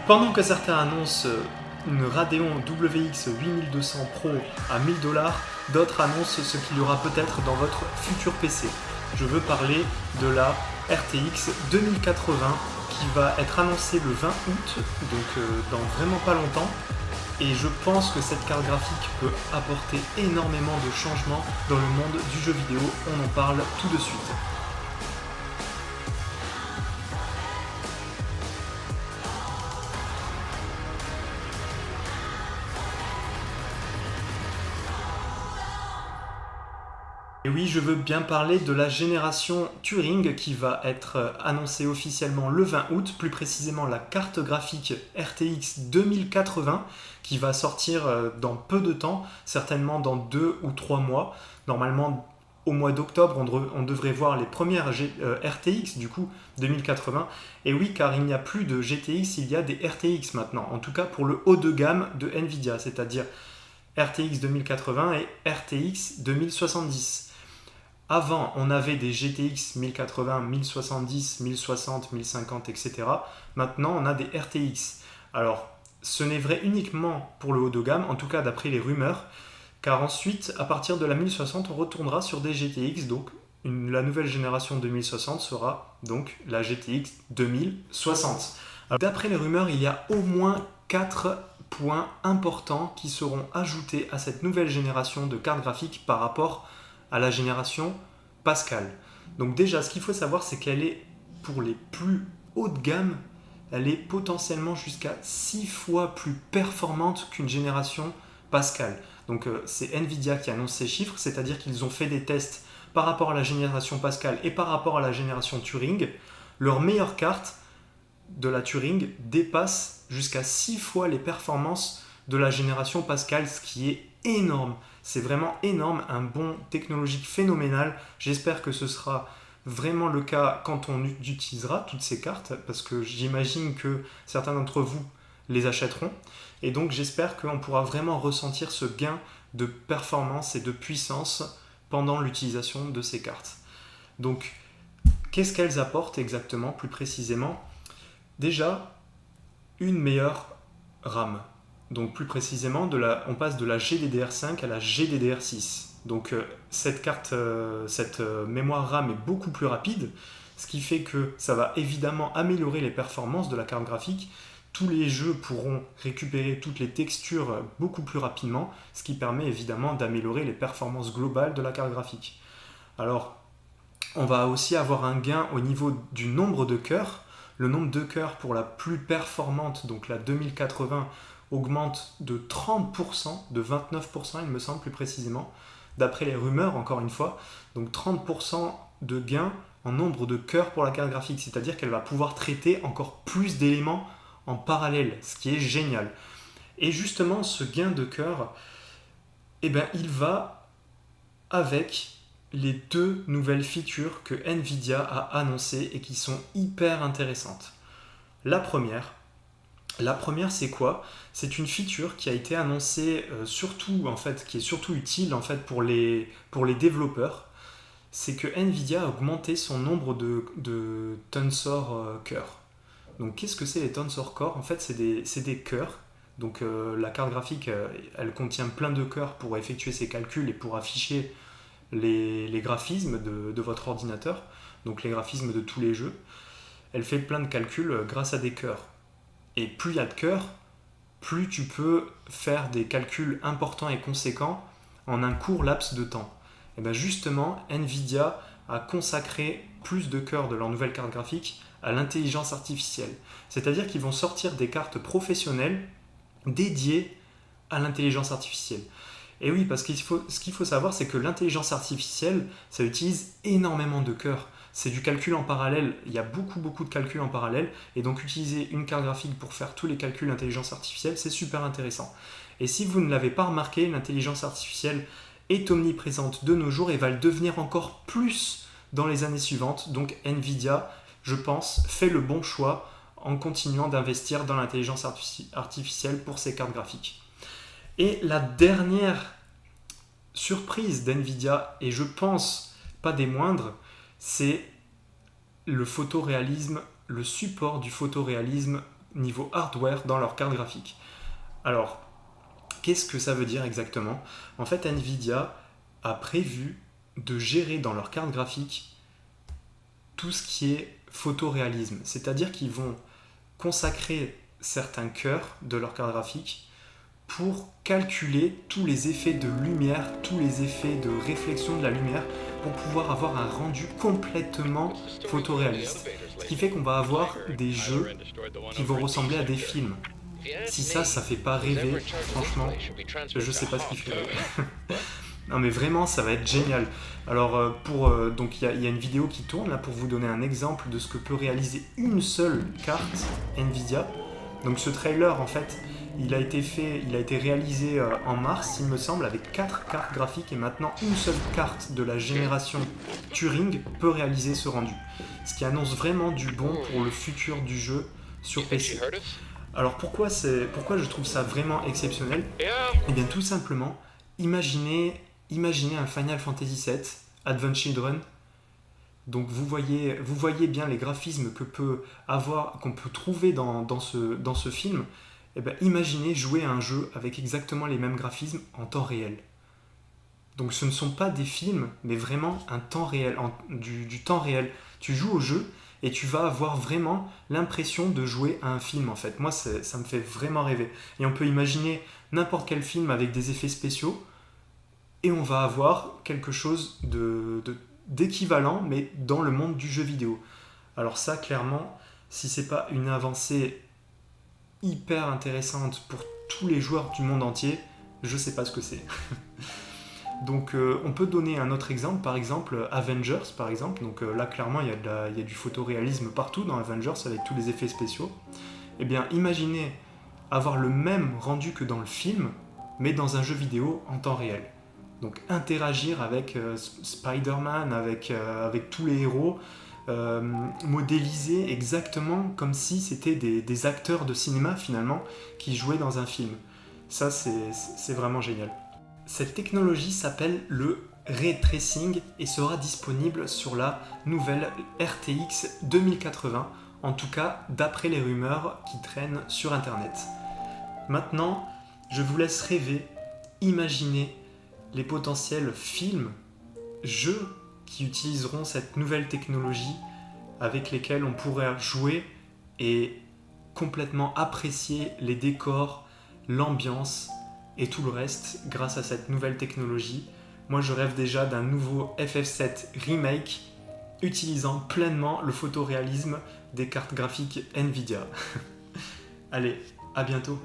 Pendant que certains annoncent une Radeon WX 8200 Pro à 1000 $, d'autres annoncent ce qu'il y aura peut-être dans votre futur PC. Je veux parler de la RTX 2080 qui va être annoncée le 20 août, donc dans vraiment pas longtemps. Et je pense que cette carte graphique peut apporter énormément de changements dans le monde du jeu vidéo. On en parle tout de suite. Et oui, je veux bien parler de la génération Turing qui va être annoncée officiellement le 20 août, plus précisément la carte graphique RTX 2080 qui va sortir dans peu de temps, certainement dans 2 ou 3 mois. Normalement, au mois d'octobre, on devrait voir les premières RTX du coup 2080. Et oui, car il n'y a plus de GTX, il y a des RTX maintenant, en tout cas pour le haut de gamme de Nvidia, c'est-à-dire RTX 2080 et RTX 2070. Avant, on avait des GTX 1080, 1070, 1060, 1050, etc. Maintenant, on a des RTX. Alors, ce n'est vrai uniquement pour le haut de gamme, en tout cas d'après les rumeurs, car ensuite, à partir de la 1060, on retournera sur des GTX, donc la nouvelle génération 2060 sera donc la GTX 2060. Alors, d'après les rumeurs, il y a au moins 4 points importants qui seront ajoutés à cette nouvelle génération de cartes graphiques par rapport à la génération Pascal. Donc déjà, ce qu'il faut savoir, c'est qu'elle est, pour les plus hauts de gamme, elle est potentiellement jusqu'à 6 fois plus performante qu'une génération Pascal. Donc c'est Nvidia qui annonce ces chiffres, c'est-à-dire qu'ils ont fait des tests par rapport à la génération Pascal et par rapport à la génération Turing. Leur meilleure carte de la Turing dépasse jusqu'à 6 fois les performances de la génération Pascal, ce qui est énorme. C'est vraiment énorme, un bond technologique phénoménal. J'espère que ce sera vraiment le cas quand on utilisera toutes ces cartes, parce que j'imagine que certains d'entre vous les achèteront. Et donc j'espère qu'on pourra vraiment ressentir ce gain de performance et de puissance pendant l'utilisation de ces cartes. Donc, qu'est-ce qu'elles apportent exactement, plus précisément ? Déjà, une meilleure RAM. Donc plus précisément, on passe de la GDDR5 à la GDDR6. Donc cette mémoire RAM est beaucoup plus rapide, ce qui fait que ça va évidemment améliorer les performances de la carte graphique. Tous les jeux pourront récupérer toutes les textures beaucoup plus rapidement, ce qui permet évidemment d'améliorer les performances globales de la carte graphique. Alors, on va aussi avoir un gain au niveau du nombre de cœurs. Le nombre de cœurs pour la plus performante, donc la 2080, augmente de 30%, de 29% il me semble plus précisément, d'après les rumeurs encore une fois. Donc 30% de gain en nombre de cœurs pour la carte graphique, c'est-à-dire qu'elle va pouvoir traiter encore plus d'éléments en parallèle, ce qui est génial. Et justement ce gain de cœur, il va avec les 2 nouvelles features que Nvidia a annoncées et qui sont hyper intéressantes. La première, c'est quoi ? C'est une feature qui a été annoncée qui est surtout utile pour les développeurs. C'est que Nvidia a augmenté son nombre de Tensor cœurs. Donc qu'est-ce que c'est les Tensor Core ? En fait, c'est des cœurs. Donc la carte graphique, elle contient plein de cœurs pour effectuer ses calculs et pour afficher les graphismes de votre ordinateur, donc les graphismes de tous les jeux. Elle fait plein de calculs grâce à des cœurs. Et plus il y a de cœurs, plus tu peux faire des calculs importants et conséquents en un court laps de temps. Et bien justement, Nvidia a consacré plus de cœurs de leur nouvelle carte graphique à l'intelligence artificielle. C'est-à-dire qu'ils vont sortir des cartes professionnelles dédiées à l'intelligence artificielle. Et oui, parce ce qu'il faut savoir, c'est que l'intelligence artificielle, ça utilise énormément de cœurs. C'est du calcul en parallèle, il y a beaucoup de calculs en parallèle, et donc utiliser une carte graphique pour faire tous les calculs d'intelligence artificielle, c'est super intéressant. Et si vous ne l'avez pas remarqué, l'intelligence artificielle est omniprésente de nos jours et va le devenir encore plus dans les années suivantes. Donc Nvidia, je pense, fait le bon choix en continuant d'investir dans l'intelligence artificielle pour ses cartes graphiques. Et la dernière surprise d'Nvidia, et je pense pas des moindres, c'est le photoréalisme, le support du photoréalisme niveau hardware dans leur carte graphique. Alors, qu'est-ce que ça veut dire exactement? En fait, Nvidia a prévu de gérer dans leur carte graphique tout ce qui est photoréalisme. C'est-à-dire qu'ils vont consacrer certains cœurs de leur carte graphique pour calculer tous les effets de lumière, tous les effets de réflexion de la lumière, pour pouvoir avoir un rendu complètement photoréaliste. Ce qui fait qu'on va avoir des jeux qui vont ressembler à des films. Si ça fait pas rêver, franchement, je sais pas ce qui fait rêver. Non mais vraiment, ça va être génial. Alors, donc il y a une vidéo qui tourne là pour vous donner un exemple de ce que peut réaliser une seule carte Nvidia. Donc ce trailer, en fait, il a été réalisé en mars, il me semble, avec 4 cartes graphiques, et maintenant une seule carte de la génération Turing peut réaliser ce rendu. Ce qui annonce vraiment du bon pour le futur du jeu sur PC. Alors pourquoi je trouve ça vraiment exceptionnel? Eh bien tout simplement, imaginez un Final Fantasy VII, Advent Children. Donc vous voyez bien les graphismes qu'on peut trouver dans ce film. Eh bien, imaginez jouer à un jeu avec exactement les mêmes graphismes en temps réel. Donc ce ne sont pas des films, mais vraiment un temps réel, du temps réel. Tu joues au jeu et tu vas avoir vraiment l'impression de jouer à un film en fait. Moi, ça me fait vraiment rêver. Et on peut imaginer n'importe quel film avec des effets spéciaux et on va avoir quelque chose d'équivalent, mais dans le monde du jeu vidéo. Alors ça, clairement, si c'est pas une avancée hyper intéressante pour tous les joueurs du monde entier, je sais pas ce que c'est. Donc on peut donner un autre exemple, par exemple Avengers par exemple. Donc là clairement il y a du photoréalisme partout dans Avengers avec tous les effets spéciaux. Eh bien imaginez avoir le même rendu que dans le film, mais dans un jeu vidéo en temps réel. Donc interagir avec Spider-Man, avec tous les héros, modéliser exactement comme si c'était des acteurs de cinéma finalement qui jouaient dans un film. Ça c'est vraiment génial. Cette technologie s'appelle le Ray Tracing et sera disponible sur la nouvelle RTX 2080, en tout cas d'après les rumeurs qui traînent sur internet. Maintenant, je vous laisse rêver, imaginer les potentiels films, jeux qui utiliseront cette nouvelle technologie avec lesquels on pourrait jouer et complètement apprécier les décors, l'ambiance et tout le reste grâce à cette nouvelle technologie. Moi je rêve déjà d'un nouveau FF7 Remake utilisant pleinement le photoréalisme des cartes graphiques Nvidia. Allez, à bientôt.